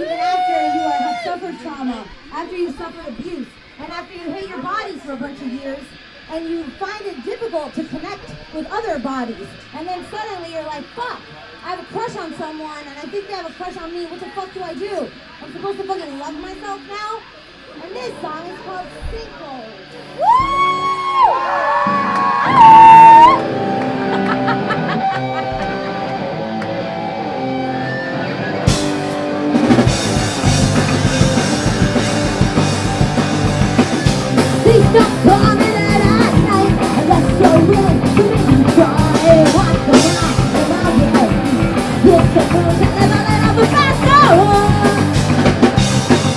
even after you have suffered trauma, after you've suffered abuse, and after you hate your bodies for a bunch of years, and you find it difficult to connect with other bodies, and then suddenly you're like, fuck, I have a crush on someone, and I think they have a crush on me, what the fuck do I do? I'm supposed to fucking love myself now? And this song is called Sinkhole. Please don't call me that at night, unless you're willing to make me cry. What's going on about you? You're supposed to never let up a fast go.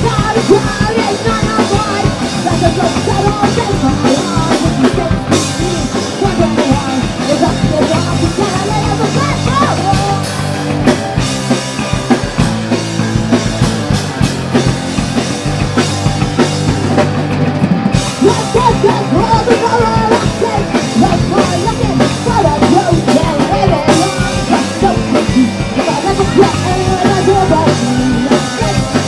Not a crowd, it's not a voice. Like a ghost that all takes my heart. If you say to me, wondering why, it's up to the wall, you can't let up a fast go. Just hold the power I take. Like more looking for the truth. Yeah, baby, I'm so picky. If I let you play, I do about me.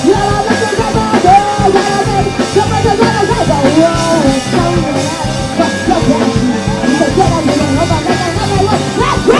You're all looking for my girl, that I made. Somebody's gonna say the world is coming out. But so catchy. You can get on me and hope I make another one. Let's go!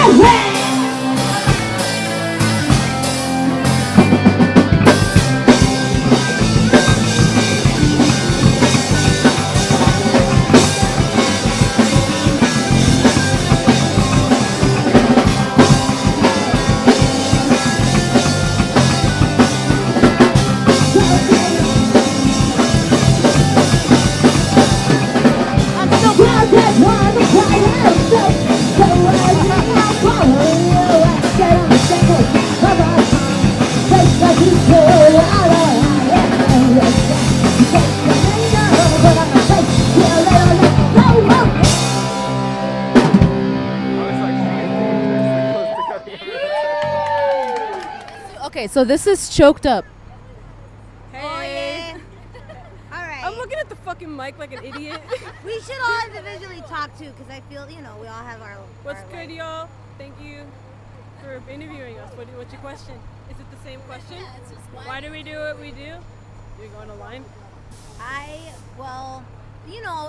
Okay, so this is Choked Up. Hey. All right. I'm looking at the fucking mic like an idiot. We should all individually talk too, because I feel, we all have our. What's our good, y'all? Thank you for interviewing us. What's your question? Is it the same question? Yeah, it's just why do we do what we do? You're going to line?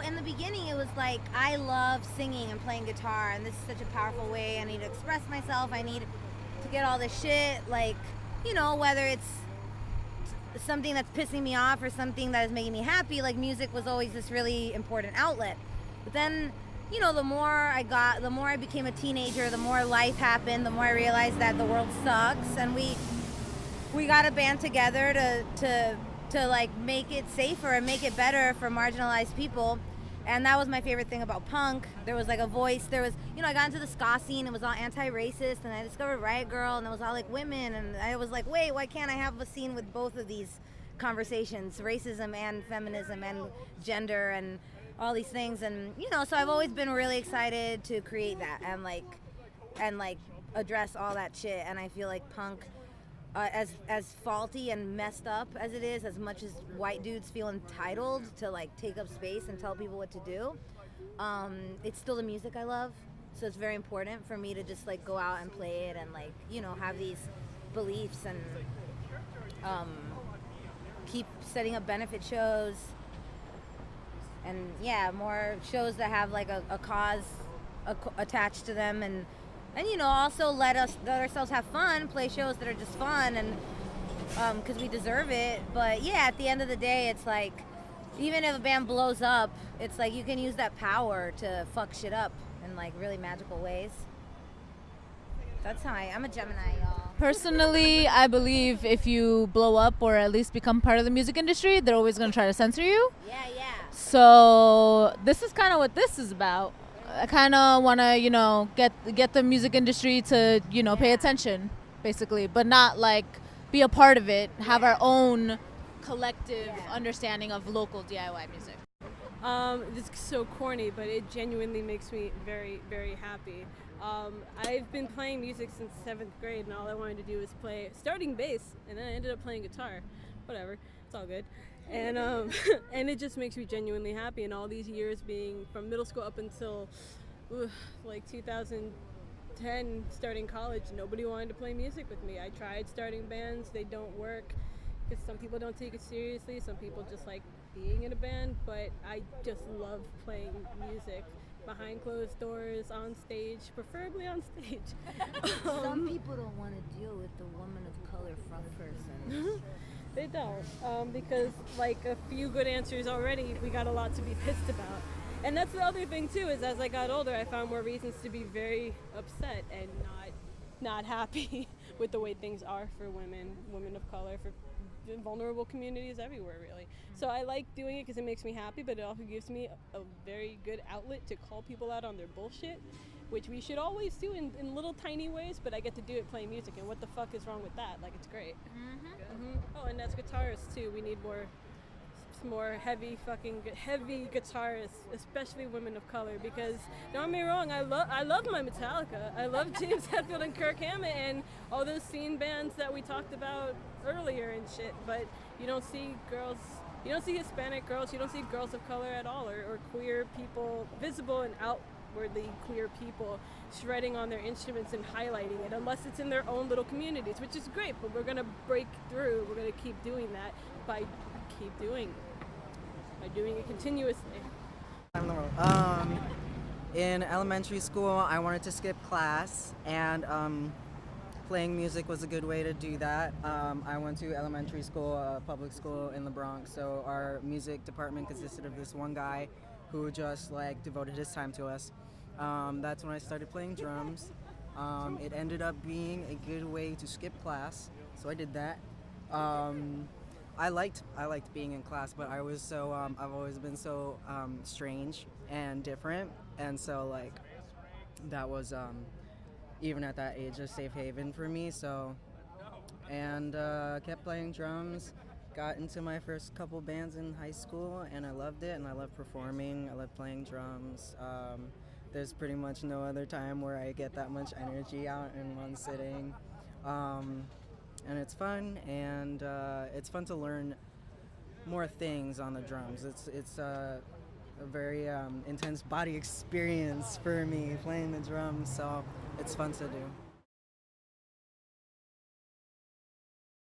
In the beginning it was like, I love singing and playing guitar, and this is such a powerful way. I need to express myself. I need to get all this shit, whether it's something that's pissing me off or something that is making me happy. Like, music was always this really important outlet. But then, the more I became a teenager, the more life happened, the more I realized that the world sucks, and we got a band together to make it safer and make it better for marginalized people. And that was my favorite thing about punk. There was a voice. There was, I got into the ska scene. It was all anti-racist, and I discovered Riot Girl, and it was all women. And I was like, wait, why can't I have a scene with both of these conversations, racism and feminism and gender and all these things? And so I've always been really excited to create that and address all that shit. And I feel like punk, as faulty and messed up as it is, as much as white dudes feel entitled to take up space and tell people what to do, it's still the music I love. So it's very important for me to just go out and play it and have these beliefs and keep setting up benefit shows and more shows that have a cause attached to them, and also let ourselves have fun, play shows that are just fun, and because we deserve it. But at the end of the day, it's even if a band blows up, it's you can use that power to fuck shit up in really magical ways. That's how I'm a Gemini, y'all. Personally, I believe if you blow up or at least become part of the music industry, they're always going to try to censor you. Yeah. So this is kind of what this is about. I kind of want to, get the music industry to, pay attention, basically, but not be a part of it, have our own collective understanding of local DIY music. This is so corny, but it genuinely makes me very, very happy. I've been playing music since 7th grade, and all I wanted to do was starting bass, and then I ended up playing guitar. Whatever, it's all good. And and it just makes me genuinely happy. And all these years being from middle school up until 2010, starting college, nobody wanted to play music with me. I tried starting bands, they don't work. because some people don't take it seriously. Some people just like being in a band, but I just love playing music behind closed doors, on stage, preferably on stage. Some people don't want to deal with the woman of color front person. They don't, because like a few good answers already, we got a lot to be pissed about. And that's the other thing too, is as I got older, I found more reasons to be very upset and not happy with the way things are for women of color, for vulnerable communities everywhere, really. So I like doing it because it makes me happy, but it also gives me a very good outlet to call people out on their bullshit, which we should always do in little tiny ways, but I get to do it playing music, and what the fuck is wrong with that? Like, it's great. Oh, and as guitarists too, we need more heavy guitarists, especially women of color, because don't get me wrong, I love my Metallica. I love James Hetfield and Kirk Hammett and all those scene bands that we talked about earlier and shit, but you don't see Hispanic girls, you don't see girls of color at all, or queer people, visible and outwardly queer people shredding on their instruments and highlighting it, unless it's in their own little communities, which is great, but we're going to break through, we're going to keep doing that by doing it continuously. In elementary school, I wanted to skip class, and playing music was a good way to do that. I went to elementary school, public school in the Bronx, so our music department consisted of this one guy who just like devoted his time to us. That's when I started playing drums. It ended up being a good way to skip class, so I did that. I liked being in class, but I was so I've always been so strange and different, and so like that was even at that age a safe haven for me. So and kept playing drums. Got into my first couple bands in high school, and I loved it, and I love performing. I love playing drums. There's pretty much no other time where I get that much energy out in one sitting. And it's fun, and it's fun to learn more things on the drums. It's a very intense body experience for me playing the drums, so it's fun to do.